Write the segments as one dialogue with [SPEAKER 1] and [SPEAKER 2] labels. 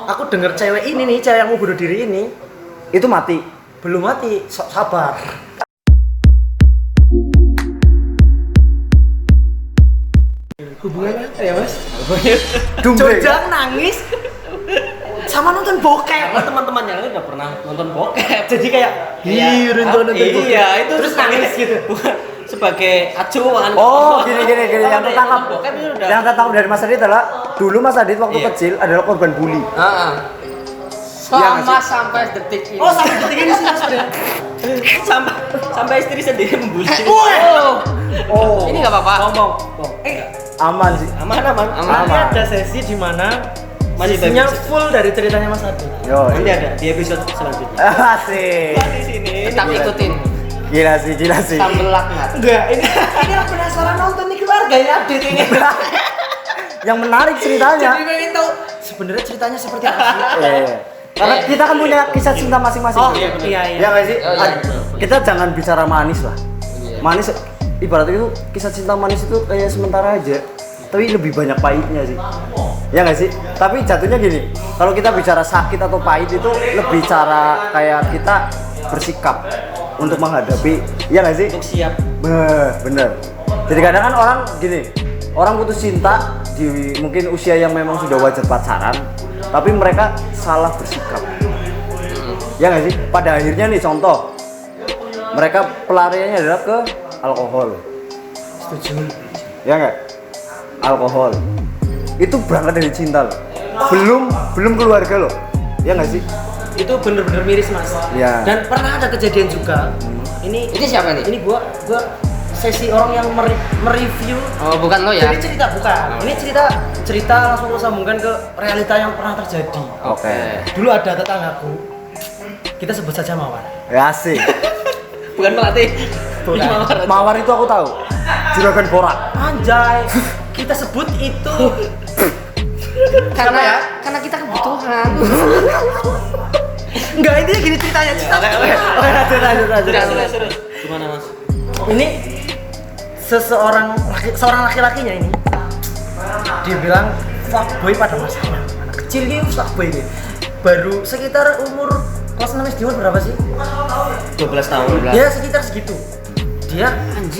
[SPEAKER 1] aku denger cewek ini nih, cewek yang mau bunuh diri ini
[SPEAKER 2] Itu mati.
[SPEAKER 1] belum mati, sabar. Hubungannya apa ya mas? Jojang nangis sama nonton bokep.
[SPEAKER 3] Karena teman-teman yang lain udah pernah nonton bokep.
[SPEAKER 1] Jadi kayak nonton bokep.
[SPEAKER 3] Iya, itu
[SPEAKER 1] terus nangis gitu.
[SPEAKER 3] Bukan sebagai acuan.
[SPEAKER 2] Oh, gini yang ketangkap.
[SPEAKER 3] Bokep ini udah.
[SPEAKER 2] Yang ketangkap dari Mas Adit adalah dulu Mas Adit waktu
[SPEAKER 3] Iya.
[SPEAKER 2] kecil adalah korban bully.
[SPEAKER 3] Heeh.
[SPEAKER 4] Sama sampai detik ini.
[SPEAKER 1] Oh sampai detik ini sih mas.
[SPEAKER 3] sampai istri sendiri membuli.
[SPEAKER 2] Oh.
[SPEAKER 4] Ini nggak apa-apa.
[SPEAKER 3] Ngomong.
[SPEAKER 2] Aman sih.
[SPEAKER 3] Aman.
[SPEAKER 1] Nanti ada sesi di mana
[SPEAKER 3] Masih
[SPEAKER 1] sisinya
[SPEAKER 3] bagus.
[SPEAKER 1] full dari ceritanya Mas Adi.
[SPEAKER 2] Yo.
[SPEAKER 3] Nanti ada di episode selanjutnya.
[SPEAKER 2] Asik.
[SPEAKER 3] Di sini.
[SPEAKER 4] Tetap ikutin.
[SPEAKER 2] Gila sih.
[SPEAKER 4] Sambel laknat.
[SPEAKER 1] Enggak, ini aku penasaran nonton nih keluarganya Adit ini.
[SPEAKER 2] Yang menarik ceritanya.
[SPEAKER 1] Jadi pengen tahu sebenarnya ceritanya seperti apa sih?
[SPEAKER 2] Iya. Karena kita kan punya kisah cinta masing-masing.
[SPEAKER 1] Oh,
[SPEAKER 2] tuh.
[SPEAKER 1] iya.
[SPEAKER 2] Ya nggak sih?
[SPEAKER 4] Oh, iya.
[SPEAKER 2] Kita jangan bicara manis lah.
[SPEAKER 4] Iya.
[SPEAKER 2] Manis ibaratnya itu kisah cinta manis itu kayak sementara aja. Tapi lebih banyak pahitnya sih. Ya nggak sih? Tapi jatuhnya gini, kalau kita bicara sakit atau pahit itu lebih cara kayak kita bersikap untuk menghadapi, ya nggak sih?
[SPEAKER 3] Untuk siap.
[SPEAKER 2] Bener. Jadi kadang kan orang gini, orang putus cinta di mungkin usia yang memang sudah wajar pacaran, tapi mereka salah bersikap. Ya nggak sih? Pada akhirnya nih contoh, mereka pelariannya adalah ke alkohol.
[SPEAKER 1] Setuju.
[SPEAKER 2] Ya nggak? Alkohol. Itu berangkat dari cinta loh. Belum keluarga loh. Ya nggak sih?
[SPEAKER 1] Itu bener-bener miris mas.
[SPEAKER 2] Ya.
[SPEAKER 1] Dan pernah ada kejadian juga. Ini
[SPEAKER 4] siapa nih?
[SPEAKER 1] Ini gua sesi orang yang mereview.
[SPEAKER 4] Oh, bukan lo ya?
[SPEAKER 1] Jadi cerita bukan. Ini cerita langsung lu sambungkan ke realita yang pernah terjadi.
[SPEAKER 2] Oke.
[SPEAKER 1] Dulu ada tetanggaku. Kita sebut saja Mawar.
[SPEAKER 2] Ya asik.
[SPEAKER 3] Bukan pelatih.
[SPEAKER 1] Bukan.
[SPEAKER 2] Mawar itu aku tahu. Juragan Borak.
[SPEAKER 1] Anjay. Kita sebut itu
[SPEAKER 4] Karena kita kebutuhan.
[SPEAKER 1] enggak, ini gini ceritanya.
[SPEAKER 3] Terus. Gimana mas?
[SPEAKER 1] Ini seorang laki-lakinya ini dia bilang fuckboy pada masanya. Anak kecil gitu fuckboy ini. Baru sekitar umur kelas 6 SD berapa sih?
[SPEAKER 3] 12 tahun.
[SPEAKER 1] Ya sekitar segitu. Dia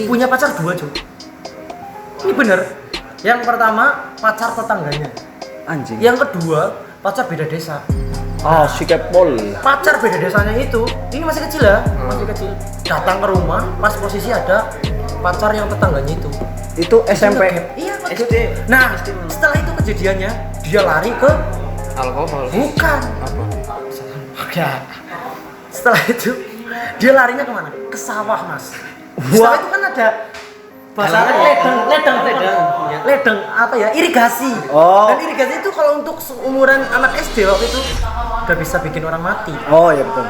[SPEAKER 1] punya pacar 2 cuy. Ini bener. Yang pertama pacar tetangganya.
[SPEAKER 2] Anjing.
[SPEAKER 1] Yang kedua pacar beda desa.
[SPEAKER 2] Oh, si Kepol.
[SPEAKER 1] Pacar beda desanya itu, ini masih kecil ya, masih kecil. Datang ke rumah, pas posisi ada pacar yang tetangganya itu.
[SPEAKER 2] Itu SMP.
[SPEAKER 1] Iya,
[SPEAKER 3] SD.
[SPEAKER 1] Nah, setelah itu kejadiannya, dia lari ke
[SPEAKER 4] Alkohol.
[SPEAKER 1] bukan. Enggak. Setelah itu, dia larinya kemana? Ke sawah, mas. Setelah itu kan ada bahasa ledeng apa ya, irigasi.
[SPEAKER 2] Oh.
[SPEAKER 1] Dan irigasi itu kalau untuk seumuran anak SD waktu itu udah bisa bikin orang mati.
[SPEAKER 2] Oh ya betul.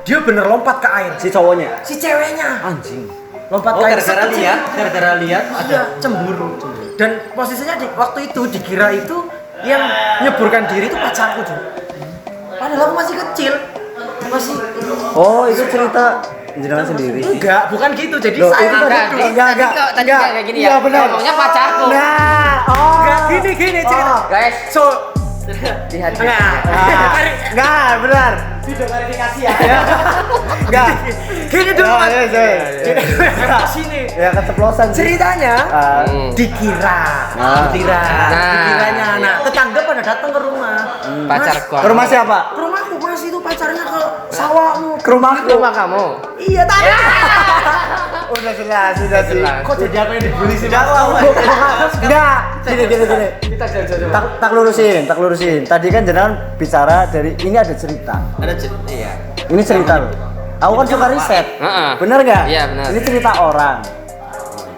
[SPEAKER 1] Dia bener lompat ke air.
[SPEAKER 2] Si cowoknya.
[SPEAKER 1] Si ceweknya
[SPEAKER 2] Anjing.
[SPEAKER 1] lompat
[SPEAKER 3] Oh,
[SPEAKER 1] ke air.
[SPEAKER 3] gara-gara lihat
[SPEAKER 1] Ada cemburu. Dan posisinya waktu itu dikira itu yang nyeburkan diri itu pacarku tuh. Padahal aku masih kecil.
[SPEAKER 2] Oh itu cerita jenengan sendiri.
[SPEAKER 1] Enggak, bukan gitu. Jadi
[SPEAKER 2] Loh,
[SPEAKER 1] saya
[SPEAKER 2] itu
[SPEAKER 1] udah
[SPEAKER 2] tadi-
[SPEAKER 1] duduk.
[SPEAKER 4] Tadi kayak gini ya.
[SPEAKER 2] Iya benar.
[SPEAKER 4] Ngomongnya pacarku.
[SPEAKER 2] Nah,
[SPEAKER 1] Enggak, gini cerita.
[SPEAKER 2] Oh.
[SPEAKER 4] Guys,
[SPEAKER 1] So,
[SPEAKER 4] lihat.
[SPEAKER 2] Enggak, benar.
[SPEAKER 1] video klarifikasi ya.
[SPEAKER 2] Enggak.
[SPEAKER 1] Gini dulu, Mas.
[SPEAKER 2] Iya.
[SPEAKER 1] Sini.
[SPEAKER 2] Ya keceplosan sih.
[SPEAKER 1] Ceritanya dikira.
[SPEAKER 2] Nah.
[SPEAKER 1] Dikiranya. Nah, tetangga pada datang ke rumah.
[SPEAKER 4] Pacarku.
[SPEAKER 2] Ke rumah siapa?
[SPEAKER 1] Ke rumahku, Mas, itu pacarnya ke sawahmu.
[SPEAKER 2] Ke rumahku.
[SPEAKER 4] Rumah kamu.
[SPEAKER 1] Iya, tadi.
[SPEAKER 2] Udah jelas.
[SPEAKER 1] Kok jadi aku yang dibully sih?
[SPEAKER 2] Enggak. Gini.
[SPEAKER 4] Kita jalan-jalan.
[SPEAKER 2] Tak lurusin. Tadi kan jenengan bicara dari ini ada cerita.
[SPEAKER 3] iya.
[SPEAKER 2] Ini cerita loh. Aku kan suka riset.
[SPEAKER 4] Heeh.
[SPEAKER 2] Bener nggak?
[SPEAKER 4] Iya, benar.
[SPEAKER 2] Ini cerita orang.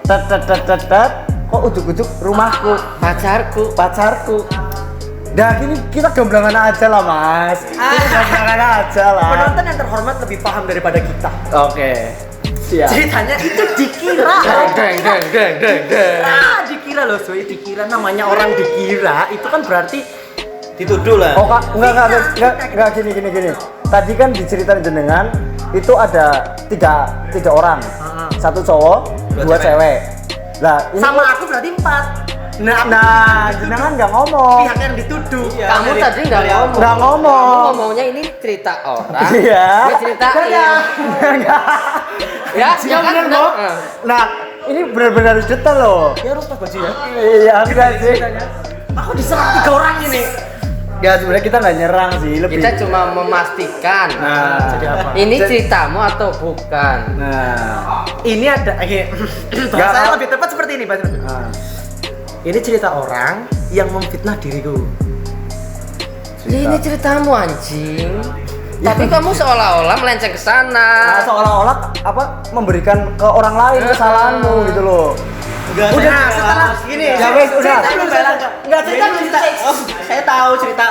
[SPEAKER 2] Tet. Kok ujuk-ujuk rumahku, pacarku. Nah, ini kita gamblangan aja lah, Mas. Kita gamblangan aja lah.
[SPEAKER 1] Penonton yang terhormat lebih paham daripada kita.
[SPEAKER 2] Oke. Siap.
[SPEAKER 1] Ceritanya itu dikira.
[SPEAKER 4] Deng.
[SPEAKER 1] Dikira loh, Soy. Dikira namanya orang dikira itu kan berarti
[SPEAKER 3] Dituduh lah.
[SPEAKER 2] Oh, Kak, enggak gini. Tadi kan diceritain jenengan itu ada tiga orang. Satu cowok, dua cewek. Lah, ini
[SPEAKER 1] sama aku berarti 4.
[SPEAKER 2] Nah, jenengan nggak ngomong.
[SPEAKER 1] Pihak yang dituduh.
[SPEAKER 4] Kamu
[SPEAKER 3] dari-
[SPEAKER 4] tadi nggak
[SPEAKER 3] dari
[SPEAKER 4] ngomong.
[SPEAKER 2] Nggak ngomong.
[SPEAKER 4] Kamu ngomongnya ini cerita orang.
[SPEAKER 2] Iya.
[SPEAKER 4] Ini ceritain. Ya,
[SPEAKER 2] Iya
[SPEAKER 4] kan?
[SPEAKER 2] bener kok. Nah, ini benar-benar detail loh.
[SPEAKER 1] Ya harus baju ya.
[SPEAKER 2] Iya, enggak sih.
[SPEAKER 1] Aku diserang 3 orang ini.
[SPEAKER 2] Ya sebenarnya kita nggak nyerang sih, lebih.
[SPEAKER 4] Kita cuma memastikan.
[SPEAKER 2] Nah,
[SPEAKER 1] Jadi apa?
[SPEAKER 4] Ini ceritamu atau bukan?
[SPEAKER 2] Nah,
[SPEAKER 1] Ini ada bahasanya lebih tepat seperti ini, Pak.
[SPEAKER 2] nah.
[SPEAKER 1] Ini cerita orang yang memfitnah diriku.
[SPEAKER 4] Ya, ini ceritamu anjing. Tapi kamu seolah-olah melenceng ke sana.
[SPEAKER 2] Nah, seolah-olah apa memberikan ke orang lain kesalahanmu gitu loh.
[SPEAKER 3] Enggak,
[SPEAKER 1] Udah,
[SPEAKER 3] saya
[SPEAKER 1] setelah
[SPEAKER 3] nggak-
[SPEAKER 1] gini.
[SPEAKER 2] Ya wes, udah.
[SPEAKER 1] Cerita dulu,
[SPEAKER 3] Saya
[SPEAKER 1] Bella. Enggak cerita dulu, cerita.
[SPEAKER 3] Oh, saya tahu cerita.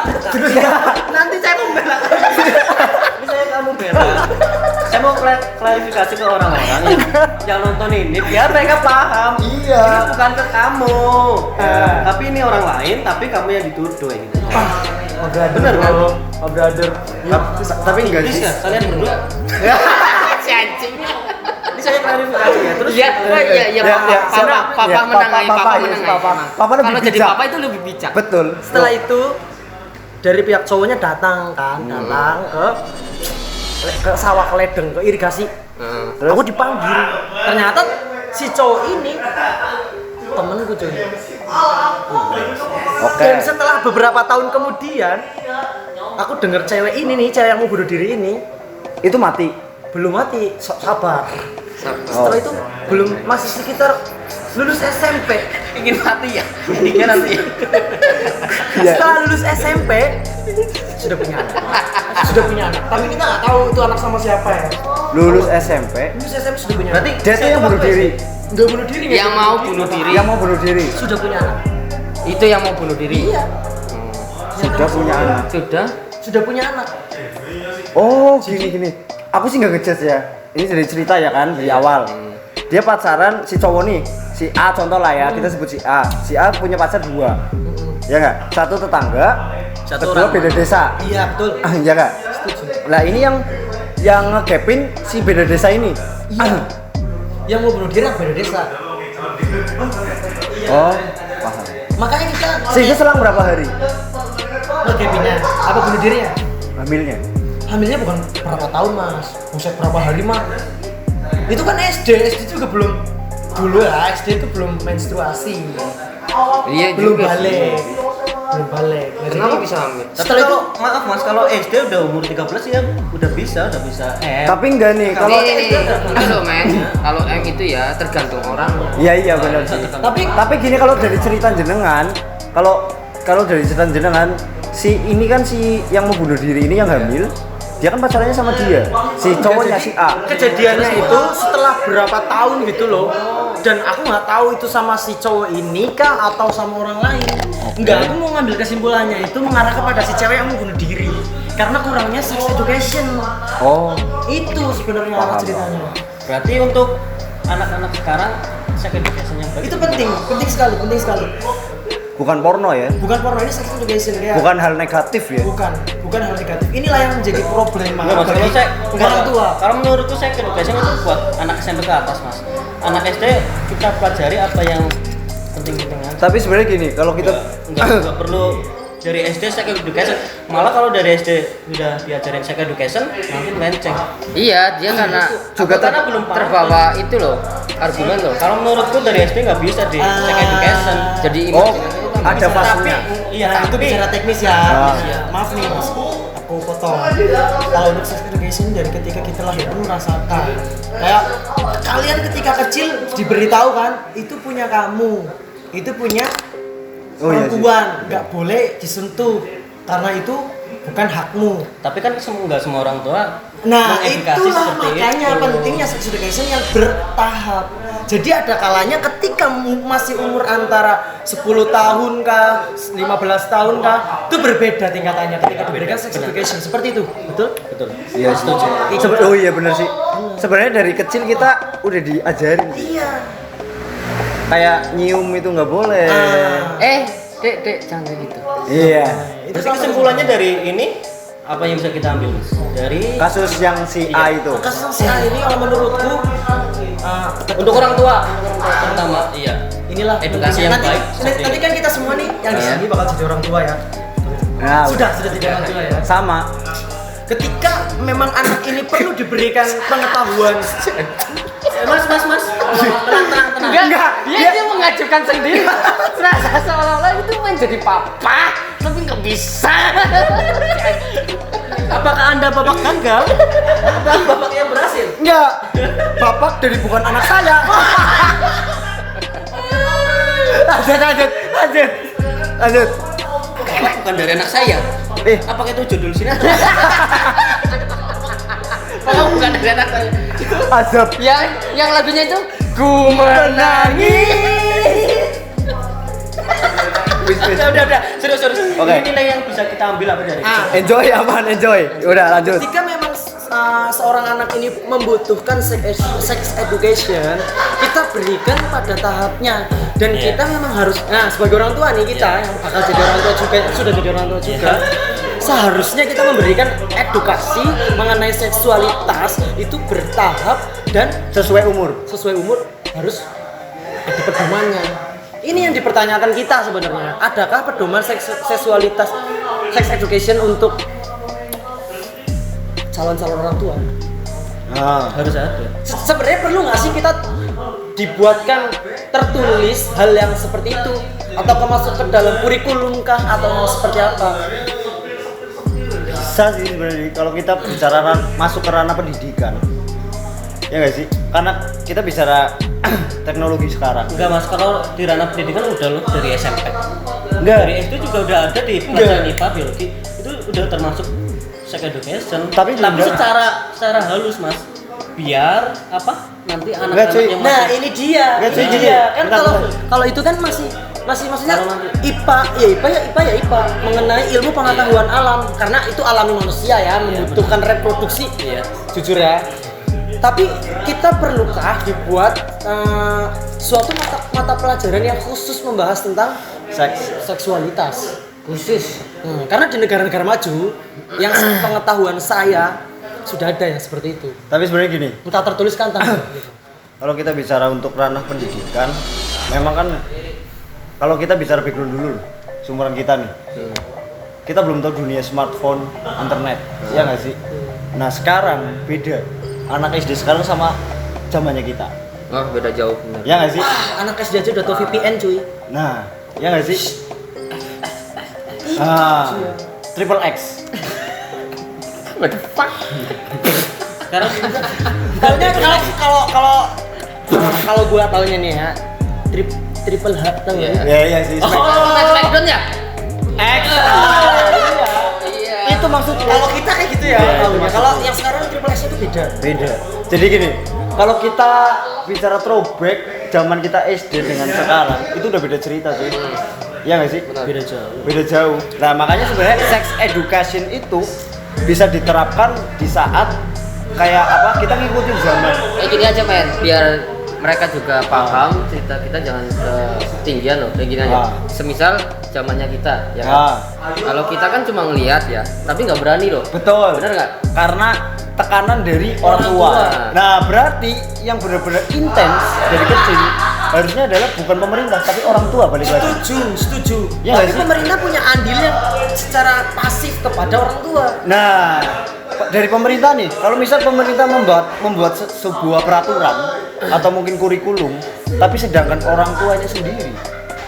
[SPEAKER 1] Nanti saya membela.
[SPEAKER 3] Ini saya kamu bela. Saya mau klarifikasi ke orang-orang yang nonton ini biar mereka paham.
[SPEAKER 2] Iya.
[SPEAKER 3] Ini bukan ke kamu. Tapi ini orang lain, tapi kamu yang dituduh ya gitu.
[SPEAKER 2] Oh, brother.
[SPEAKER 3] Bener kan?
[SPEAKER 2] Oh, brother. Tapi enggak sih.
[SPEAKER 3] Bisa kalian berdua.
[SPEAKER 4] Si anjing.
[SPEAKER 3] Ini saya klarifikasi ya. Terus
[SPEAKER 4] Iya, iya,
[SPEAKER 2] Ya,
[SPEAKER 4] papa,
[SPEAKER 2] ya,
[SPEAKER 4] papa,
[SPEAKER 2] ya,
[SPEAKER 4] papa
[SPEAKER 2] ya,
[SPEAKER 4] menengahi,
[SPEAKER 2] papa,
[SPEAKER 4] papa
[SPEAKER 2] yes,
[SPEAKER 4] menengahi.
[SPEAKER 2] papa.
[SPEAKER 4] emang.
[SPEAKER 2] Papa lebih
[SPEAKER 4] Kalau jadi
[SPEAKER 2] bijak.
[SPEAKER 4] papa itu lebih bijak.
[SPEAKER 2] Betul.
[SPEAKER 1] Setelah itu dari pihak cowoknya datang kan, datang ke sawah keledeng, ke irigasi.
[SPEAKER 2] Terus?
[SPEAKER 1] Aku dipanggil. Ternyata si cowok ini temenku cuy.
[SPEAKER 2] Oke.
[SPEAKER 1] Dan setelah beberapa tahun kemudian, aku denger cewek ini nih, cewek yang mau bunuh diri ini
[SPEAKER 2] Itu mati.
[SPEAKER 1] belum mati, sabar.
[SPEAKER 2] Oh.
[SPEAKER 1] Setelah itu belum, masih sekitar lulus SMP.
[SPEAKER 4] Ingin mati ya?
[SPEAKER 3] endingnya nanti.
[SPEAKER 2] Iya.
[SPEAKER 1] Setelah lulus SMP sudah punya anak. Sudah punya anak. Tapi kita nggak tahu itu anak sama siapa ya.
[SPEAKER 2] Lulus SMP.
[SPEAKER 1] Lulus SMP sudah punya
[SPEAKER 3] Berarti
[SPEAKER 1] anak.
[SPEAKER 2] Dia tuh yang bunuh diri.
[SPEAKER 1] Nggak bunuh diri nggak?
[SPEAKER 4] Yang mau bunuh diri.
[SPEAKER 2] Yang mau bunuh diri.
[SPEAKER 1] Sudah punya anak.
[SPEAKER 4] Itu yang mau bunuh diri.
[SPEAKER 1] Iya.
[SPEAKER 2] Sudah punya anak.
[SPEAKER 4] Sudah.
[SPEAKER 1] Sudah punya anak.
[SPEAKER 2] Oh, gini. Aku sih nggak ngejudge ya. Ini dari cerita ya kan dari awal. Dia pacaran si cowok nih, si A contoh lah ya, kita sebut si A. Si A punya pacar 2. Ya nggak? Satu tetangga,
[SPEAKER 1] Satu
[SPEAKER 2] kedua
[SPEAKER 1] orang.
[SPEAKER 2] beda desa.
[SPEAKER 1] Iya betul.
[SPEAKER 2] Ya nggak? Lah ini yang ngegapin si beda desa ini.
[SPEAKER 1] Iya. Yang mau bunuh diri yang beda desa.
[SPEAKER 2] Oh, paham.
[SPEAKER 1] Makanya kita
[SPEAKER 2] Sehingga selang berapa hari
[SPEAKER 1] ngegapinnya. Apa bunuh diri ya?
[SPEAKER 2] hamilnya?
[SPEAKER 1] Hamilnya bukan berapa tahun mas, buset berapa hari mah. Itu kan SD juga belum. Dulu ya SD itu belum menstruasi,
[SPEAKER 4] Iya
[SPEAKER 1] belum
[SPEAKER 4] juga.
[SPEAKER 1] balik. Belum balik. Nah,
[SPEAKER 4] Kenapa
[SPEAKER 1] jadi
[SPEAKER 4] bisa hamil?
[SPEAKER 3] Tapi
[SPEAKER 1] setelah itu
[SPEAKER 3] kalau maaf Mas, kalau SD udah umur 13 ya udah bisa.
[SPEAKER 2] Tapi enggak nih, kalau
[SPEAKER 4] Ini loh men, kalau M itu ya tergantung orang.
[SPEAKER 2] iya benar sih. Tapi gini kalau dari cerita jenengan, kalau dari cerita jenengan, si ini kan si yang mau bunuh diri ini yang hamil, dia kan pacarannya sama dia, si cowoknya si A.
[SPEAKER 1] kejadiannya itu setelah berapa tahun gitu loh. Dan aku nggak tahu itu sama si cowok ini kah atau sama orang lain. Enggak, aku mau ngambil kesimpulannya itu mengarah kepada si cewek yang mau bunuh diri. Karena kurangnya sex education.
[SPEAKER 2] Oh,
[SPEAKER 1] Itu sebenarnya arah
[SPEAKER 2] Paham.
[SPEAKER 1] ceritanya.
[SPEAKER 3] berarti untuk anak-anak sekarang sex education yang baik
[SPEAKER 1] Itu penting sekali, penting sekali.
[SPEAKER 2] bukan porno ya,
[SPEAKER 1] Bukan porno, ini sex education ya.
[SPEAKER 2] bukan hal negatif ya.
[SPEAKER 1] bukan hal negatif. Inilah yang menjadi problema
[SPEAKER 3] Enggak, Mas, kalau
[SPEAKER 1] bagi
[SPEAKER 3] saya
[SPEAKER 1] orang tua.
[SPEAKER 3] Kalau menurutku sex education itu buat anak SMP ke atas, Mas. Anak SD kita pelajari apa yang penting-pentingan.
[SPEAKER 2] Tapi sebenarnya gini, kalau kita
[SPEAKER 3] Enggak perlu dari SD sex education. Malah kalau dari SD udah diajarin sex education, nanti melenceng.
[SPEAKER 4] Iya, dia karena
[SPEAKER 3] Juga karena belum paham.
[SPEAKER 4] terbawa itu loh argumen loh.
[SPEAKER 3] Kalau menurutku dari SD nggak bisa di sex education.
[SPEAKER 4] Jadi
[SPEAKER 2] oh
[SPEAKER 4] imajinasi itu kan
[SPEAKER 2] ada
[SPEAKER 3] Tapi
[SPEAKER 2] fasenya.
[SPEAKER 3] iya,
[SPEAKER 1] Nah, itu
[SPEAKER 3] tapi
[SPEAKER 1] bicara teknis ya.
[SPEAKER 2] Ah.
[SPEAKER 1] Ya, maaf nih mas, aku potong. Kalau untuk sex education dari ketika kita lahir pun merasakan. Kayak kalian ketika kecil diberitahu kan, itu punya kamu, itu punya
[SPEAKER 2] Oh, iya sih.
[SPEAKER 1] perempuan, nggak boleh disentuh karena itu bukan hakmu.
[SPEAKER 3] tapi kan nggak semua orang tua
[SPEAKER 1] Nah
[SPEAKER 3] mengedukasi
[SPEAKER 1] itulah
[SPEAKER 3] seperti
[SPEAKER 1] makanya
[SPEAKER 3] itu.
[SPEAKER 1] pentingnya sex education yang bertahap. Jadi ada kalanya ketika masih umur antara 10 tahun kah, 15 tahun kah, itu berbeda tingkatannya ketika diberikan sex education seperti itu, betul?
[SPEAKER 3] Betul.
[SPEAKER 2] Iya setuju. Oh iya benar sih. Sebenarnya dari kecil kita udah diajarin
[SPEAKER 1] Iya.
[SPEAKER 2] kayak nyium itu nggak boleh.
[SPEAKER 4] Dek, jangan kayak gitu.
[SPEAKER 2] Iya.
[SPEAKER 1] Itu
[SPEAKER 3] Berarti kesimpulannya dari ini apa yang bisa kita ambil, Mas? Dari
[SPEAKER 2] Kasus yang si A itu.
[SPEAKER 1] kasus si A ini kalau menurutku
[SPEAKER 3] untuk orang tua terutama, iya.
[SPEAKER 1] ini inilah
[SPEAKER 4] Edukasi yang
[SPEAKER 1] nanti,
[SPEAKER 4] baik.
[SPEAKER 1] nanti kan kita semua nih yang di sini bakal jadi orang tua ya.
[SPEAKER 2] Nah,
[SPEAKER 1] Sudah jadi orang tua ya.
[SPEAKER 2] sama.
[SPEAKER 1] Ketika memang anak ini perlu diberikan pengetahuan.
[SPEAKER 3] Mas. Tenang.
[SPEAKER 4] Enggak, dia mengajukan sendiri. Serasa seolah-olah itu menjadi papa, tapi nggak bisa.
[SPEAKER 1] Apakah Anda bapak gagal?
[SPEAKER 3] Apa bapak yang berhasil?
[SPEAKER 1] Enggak. Bapak dari bukan anak saya.
[SPEAKER 2] Lanjut.
[SPEAKER 3] Bapak bukan dari anak saya. Apakah itu judul sini?
[SPEAKER 4] Kalau bukan dari anak saya.
[SPEAKER 2] Azab.
[SPEAKER 4] Yang lagunya itu ku menangis.
[SPEAKER 3] Udah. Serius.
[SPEAKER 2] Oke.
[SPEAKER 3] Ini nilai yang bisa kita ambil apa dari?
[SPEAKER 2] Enjoy aman, enjoy. Udah lanjut.
[SPEAKER 1] Ketika memang seorang anak ini membutuhkan sex education, kita berikan pada tahapnya dan kita memang harus, sebagai orang tua nih kita yang bakal jadi orang tua juga, sudah jadi orang tua juga, seharusnya kita memberikan edukasi mengenai seksualitas itu bertahap dan
[SPEAKER 2] Sesuai umur.
[SPEAKER 1] harus ada pedomannya. Ini yang dipertanyakan kita sebenarnya. Adakah pedoman seksualitas sex education untuk calon-calon orang tua?
[SPEAKER 2] Nah,
[SPEAKER 3] Harus ada.
[SPEAKER 1] Sebenarnya perlu nggak sih kita dibuatkan tertulis hal yang seperti itu atau masuk ke dalam kurikulum kah atau seperti apa?
[SPEAKER 2] bisa sih sebenarnya kalau kita bicara masuk ke ranah pendidikan. Ya nggak sih? Karena kita bicara teknologi sekarang.
[SPEAKER 3] Enggak mas, kalau di ranah pendidikan udah loh dari SMP.
[SPEAKER 2] Enggak.
[SPEAKER 3] Dari SD juga udah ada di pelajaran IPA biologi. Itu udah termasuk sex education.
[SPEAKER 2] Tapi enggak.
[SPEAKER 3] secara halus mas. Biar apa? Nanti
[SPEAKER 2] Enggak,
[SPEAKER 3] anak-anak
[SPEAKER 2] cuy.
[SPEAKER 3] yang
[SPEAKER 1] Nah ini dia,
[SPEAKER 2] Nggak,
[SPEAKER 1] ini
[SPEAKER 2] cuy,
[SPEAKER 1] dia. Kan
[SPEAKER 2] bentar,
[SPEAKER 1] kalau itu kan masih maksudnya
[SPEAKER 3] Kalau nanti-
[SPEAKER 1] IPA mengenai ilmu pengetahuan alam karena itu alami manusia ya membutuhkan reproduksi.
[SPEAKER 3] Iya.
[SPEAKER 1] Jujur ya. Tapi kita perlukah dibuat suatu mata pelajaran yang khusus membahas tentang seksualitas khusus. Karena di negara-negara maju yang pengetahuan saya sudah ada yang seperti itu.
[SPEAKER 2] Tapi sebenarnya gini,
[SPEAKER 1] Entah tertulis kan entah gitu.
[SPEAKER 2] kalau kita bicara untuk ranah pendidikan, memang kan kalau kita bicara background dulu, seumuran kita nih, kita belum tahu dunia smartphone, internet, ya nggak sih? Nah sekarang beda, anak SD sekarang sama zamannya kita,
[SPEAKER 4] Oh, beda jauh benar.
[SPEAKER 2] ya nggak sih?
[SPEAKER 1] Anak SD aja udah tahu VPN cuy.
[SPEAKER 2] Nah, ya nggak sih? Triple X.
[SPEAKER 4] What the fuck?
[SPEAKER 3] Sekarang
[SPEAKER 1] Soalnya kalau gua taunya nih ya, triple H tau
[SPEAKER 4] Iya.
[SPEAKER 1] nggak?
[SPEAKER 2] Ya sih.
[SPEAKER 4] Smackdown ya?
[SPEAKER 1] X.
[SPEAKER 4] Iya.
[SPEAKER 1] Itu maksudnya. Kalau kita kayak gitu ya. Taunya. Kalau yang sekarang triple X itu beda.
[SPEAKER 2] Beda. Jadi gini, kalau kita bicara throwback zaman kita SD dengan sekarang, itu udah beda cerita sih. Iya nggak sih?
[SPEAKER 3] beda jauh.
[SPEAKER 2] Beda jauh. Nah makanya sebenarnya sex education itu bisa diterapkan di saat kayak apa kita ngikutin zaman.
[SPEAKER 4] Gini aja men, biar mereka juga paham cerita kita jangan ketinggian loh. Kayak gini aja. Semisal zamannya kita, ya kan? Kalau kita kan cuma ngelihat ya, tapi nggak berani loh.
[SPEAKER 2] Betul.
[SPEAKER 4] Bener nggak?
[SPEAKER 2] Karena tekanan dari orang tua.
[SPEAKER 4] tua.
[SPEAKER 2] Nah berarti yang benar-benar intens dari kecil harusnya adalah bukan pemerintah tapi orang tua balik lagi.
[SPEAKER 1] Setuju.
[SPEAKER 2] Ya nggak
[SPEAKER 1] Tapi
[SPEAKER 2] sih?
[SPEAKER 1] pemerintah punya andil yang secara pasif kepada orang tua.
[SPEAKER 2] Nah, dari pemerintah nih, kalau misal pemerintah membuat sebuah peraturan atau mungkin kurikulum, tapi sedangkan orang tuanya sendiri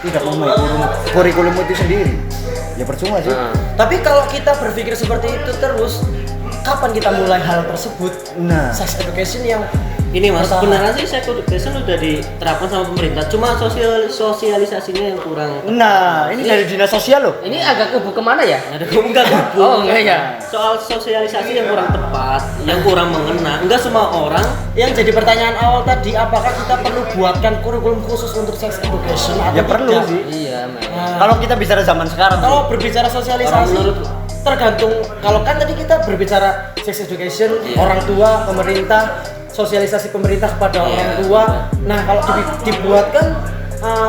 [SPEAKER 2] tidak memahami kurikulum itu sendiri, ya percuma sih.
[SPEAKER 1] Tapi kalau kita berpikir seperti itu terus, kapan kita mulai hal tersebut?
[SPEAKER 2] Nah.
[SPEAKER 1] Sex education yang
[SPEAKER 3] Ini mas,
[SPEAKER 1] pertama.
[SPEAKER 3] sebenarnya sih sex education udah diterapkan sama pemerintah, cuma sosialisasinya yang kurang.
[SPEAKER 2] Nah, ini dari dinas sosial loh.
[SPEAKER 4] Ini agak kubu kemana ya?
[SPEAKER 3] Ada enggak kubu.
[SPEAKER 4] Oh enggak ya.
[SPEAKER 3] Soal sosialisasi yang kurang tepat, yang kurang mengena. Enggak semua orang.
[SPEAKER 1] yang jadi pertanyaan awal tadi, apakah kita perlu buatkan kurikulum khusus untuk sex education atau
[SPEAKER 2] Ya perlu
[SPEAKER 1] tidak?
[SPEAKER 2] sih.
[SPEAKER 4] Iya men.
[SPEAKER 2] Kalau kita bicara zaman sekarang,
[SPEAKER 1] Kalau berbicara sosialisasi,
[SPEAKER 3] Kalau menurut-
[SPEAKER 1] tergantung. Kalau kan tadi kita berbicara sex education,
[SPEAKER 3] Iya.
[SPEAKER 1] orang tua, pemerintah, sosialisasi pemerintah kepada
[SPEAKER 3] Iya,
[SPEAKER 1] orang tua. Nah, kalau dibuatkan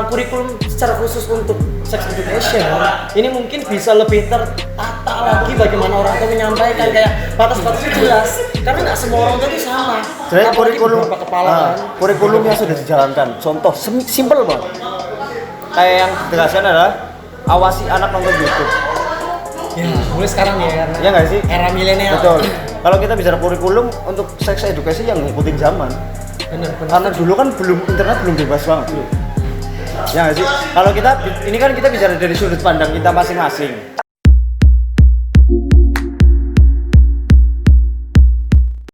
[SPEAKER 1] kurikulum secara khusus untuk sex education, ini mungkin bisa lebih tertata lagi bagaimana orang tua menyampaikan kayak batas-batasnya jelas. Karena nggak semua orang tua itu sama.
[SPEAKER 2] sebenarnya
[SPEAKER 1] Apalagi
[SPEAKER 2] kurikulum
[SPEAKER 1] beberapa kepala kan.
[SPEAKER 2] kurikulum yang sudah dijalankan. Contoh simple banget. kayak yang ditegaskan adalah awasi anak nonton YouTube.
[SPEAKER 1] Ya, mulai sekarang ya karena
[SPEAKER 2] Ya nggak sih?
[SPEAKER 1] era milenial.
[SPEAKER 2] Betul. Kalau kita bicara kurikulum untuk seks edukasi yang ngikutin zaman.
[SPEAKER 1] Bener.
[SPEAKER 2] Karena dulu kan internet belum bebas banget dulu. Ya nggak sih? Kalau kita ini kan kita bicara dari sudut pandang kita masing-masing.